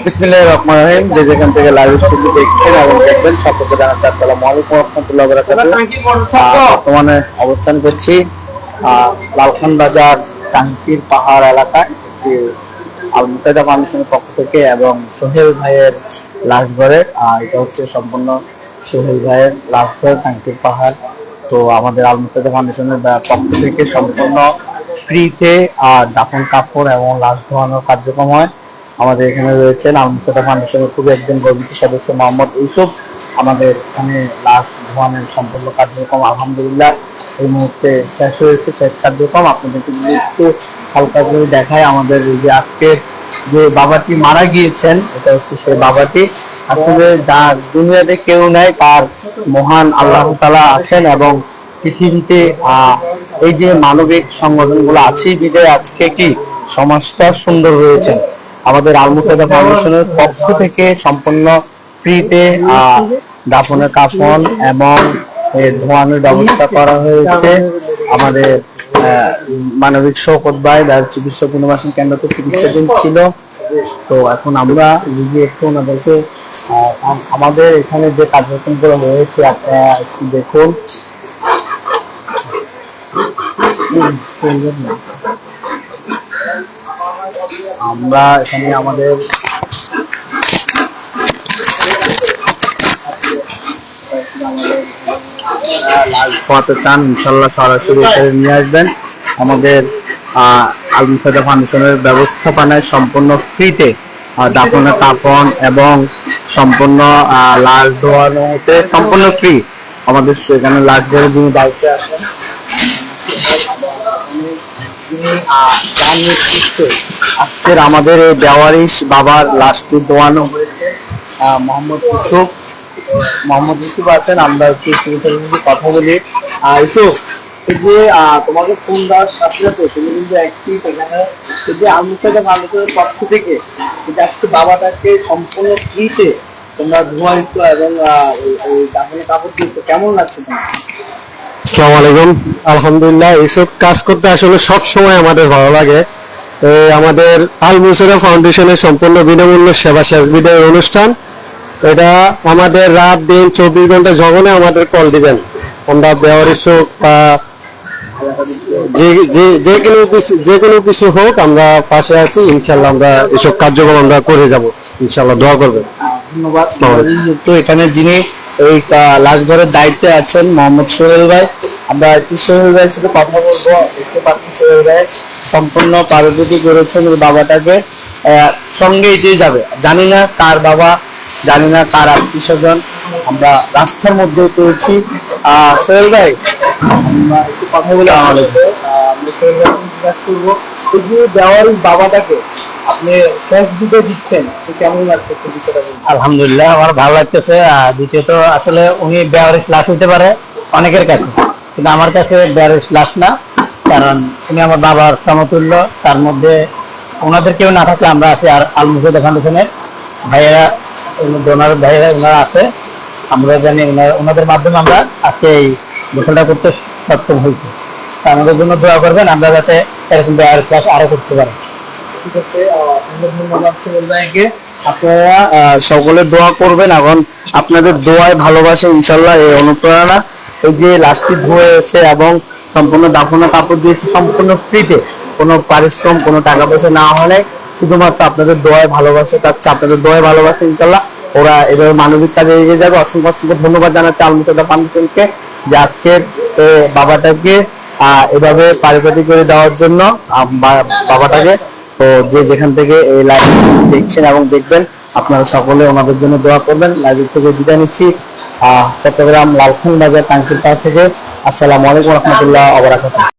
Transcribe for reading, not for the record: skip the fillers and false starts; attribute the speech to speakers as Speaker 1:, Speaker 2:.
Speaker 1: বিসমিল্লাহির রহমানির রহিম। যে যেখান থেকে লাইভ স্ট্রিমটি দেখছেন এবং দেখবেন সকলকে জানাচ্ছি আসসালামু আলাইকুম ওয়া রাহমাতুল্লাহি ওয়া বারাকাতুহু। বর্তমানে অবস্থান করছি লালখান বাজার টাঙ্কির পাহাড় এলাকায়, আল মুসাইদা ফাউন্ডেশনের পক্ষ থেকে এবং সোহেল ভাইয়ের লাশঘরে। এটা হচ্ছে সম্পূর্ণ সোহেল ভাইয়ের লাশঘর টাঙ্কির পাহাড়। তো আমাদের আল মুসাইদা ফাউন্ডেশনের পক্ষ থেকে সম্পূর্ণ ফ্রিতে দাফন কাপড় এবং লাশ ধোয়ানোর কার্যক্রম হয়। আমাদের এখানে রয়েছেন আল মুসাইদা ফাউন্ডেশনের খুবই একজন গর্বিত সদস্য মোহাম্মদ ইউসুফ। আমাদের এখানে লাশ ধোয়ানোর সম্পূর্ণ কার্যক্রম আলহামদুলিল্লাহ এই মুহূর্তে শেষ হয়েছে। শেষ কার্যক্রম আপনাদেরকে যদি একটু হালকা করে দেখায়, আমাদের যে আজকের যে বাবাটি মারা গিয়েছেন, এটা হচ্ছে সেই বাবাটি। আসলে যার দুনিয়াতে কেউ নাই, তার মহান আল্লাহ তাআলা আছেন এবং পৃথিবীতে এই যে মানবিক সংগঠনগুলো আছে বিদায় আজকে কি সমাজটা সুন্দর রয়েছেন। আমাদের আল মুসাইদা ফাউন্ডেশনের পক্ষ থেকে সম্পূর্ণ ফ্রিতে দাফনের কাফন এবং ধোয়ানোর ব্যবস্থা করা হয়েছে। আমাদের মানবিক শওকত ভাই চিকিৎসা পুনর্বাসন কেন্দ্রতে চিকিৎসাধীন ছিল। তো এখন আমরা যদি একটু ওনাদেরকে আমাদের এখানে যে কার্যক্রমগুলো হয়েছে আপনারা একটু দেখুন। আমরা এখানে আমাদের লাশ ধোয়াতে চান, ইনশাল্লাহ সরাসরি এখানে নিয়ে আসবেন। আমাদের আল মুসাইদা ফাউন্ডেশনের ব্যবস্থাপনায় সম্পূর্ণ ফ্রিতে দাফনের কাফন এবং সম্পূর্ণ লাশ ধোয়ানো হতে সম্পূর্ণ ফ্রি। আমাদের সেখানে লাশ ধরে যিনি দায়িত্বে আছেন আজকের আমাদের এই বেওয়ারিশ বাবার লাশটি ধোয়ানো হয়েছে। মোহাম্মদ ইউসুফ আছেন, আমরা একটু কথা বলি। ইউসুফ, এই যে তোমাকে ফোন দেওয়ার সাথে সাথে তুমি কিন্তু একটি সেখানে এই যে আল মুসাইদা ফাউন্ডেশনের পক্ষ থেকে আজকে বাবাটাকে সম্পূর্ণ ফ্রিতে তোমরা ধোয়াইছ এবং দাফনের কাপড় দিচ্ছ, কেমন লাগছে তোমার?
Speaker 2: আসসালামু আলাইকুম। আলহামদুলিল্লাহ, এইসব কাজ করতে আসলে সব সময় আমাদের ভালো লাগে। আমাদের আল মুসাইদা ফাউন্ডেশনের সম্পূর্ণ বিনামূল্য সেবা শেষ বিদায় অনুষ্ঠান। এটা আমাদের রাত দিন 24 ঘন্টা যখনই আমাদের কল দিবেন, আমরা বেওয়ারিশ হোক বা যে কোনো কিছু হোক আমরা পাশে আছি। ইনশাল্লাহ আমরা এসব কার্যক্রম আমরা করে যাব, ইনশাল্লাহ দোয়া করবেন।
Speaker 1: ধন্যবাদ। তো এখানে যিনি এই লাশঘরের দায়িত্বে আছেন মোহাম্মদ সোহেল ভাই, আমরা একটু সোহেল ভাইয়ের সাথে কথা বলবো। দেখতে পাচ্ছি সোহেল ভাই সম্পূর্ণ পারদর্শী করেছেন এই বাবাটাকে সঙ্গে এগিয়ে যাবে। জানি না কার বাবা, জানি না কার আত্মীয় স্বজন, আমরা রাস্তার মধ্যে পেয়েছি। সোহেল ভাই, আমরা একটু কথা বলে আমাদের করবো এই যে বেওয়ারিশ বাবাটাকে আপনি শেষ দিতে দিচ্ছেন, কেমন লাগতেছে?
Speaker 3: আলহামদুলিল্লাহ, আমার ভালো লাগতেছে। দ্বিতীয়ত আসলে উনি বেওয়ারিশ লাশ হইতে পারে অনেকের কাছে, কিন্তু আমার কাছে বেওয়ারিশ লাশ না, কারণ উনি আমার বাবার সমতুল্য। তার মধ্যে ওনাদের কেউ না থাকলে আমরা আছি। আর আল মুসাইদা ফাউন্ডেশনের ভাইয়েরা, ডোনার ভাইয়েরা ওনারা আছে, আমরা জানি ওনাদের মাধ্যমে আমরা আজকে এই গোসলটা করতে সক্ষম হয়েছি। আমাদের জন্য দোয়া করবেন, আমরা যাতে এরকম বেওয়ারিশ লাশ আরো করতে পারি।
Speaker 1: ঠিক আছে, ধন্যবাদ সোহেল ভাইকে। আপনারা সকলে দোয়া করবেন এবং আপনাদের দোয়ায় ভালোবাসে ইনশাল্লাহ এই অনুপ্রেরণা। এই যে লাশটি ধুয়েছে এবং সম্পূর্ণ দাফনের কাপড় দিয়েছে সম্পূর্ণ ফ্রিতে, কোনো পারিশ্রম কোনো টাকা পয়সা না হলে, শুধুমাত্র আপনাদের দোয়ায় ভালোবাসে চাচ্ছে। আপনাদের দোয়ায় ভালোবাসে ইনশাল্লাহ ওরা এভাবে মানবিক কাজে এগিয়ে যাবে। অসংখ্য অসংখ্য ধন্যবাদ জানাচ্ছি আল মুসাইদা ফাউন্ডেশনকে যে আজকের বাবাটাকে এভাবে পারিপাটি করে দেওয়ার জন্য বাবাটাকে। তো যে যেখান থেকে এই লাইভ দেখছেন এবং দেখবেন, আপনারা সকলে ওনাদের জন্য দোয়া করবেন। লাইভ থেকে বিদায় নিচ্ছি চট্টগ্রাম লালখান বাজার টাঙ্কির পাড় থেকে। আসসালামু আলাইকুম ওয়া রাহমাতুল্লাহি ওয়া বারাকাতুহু।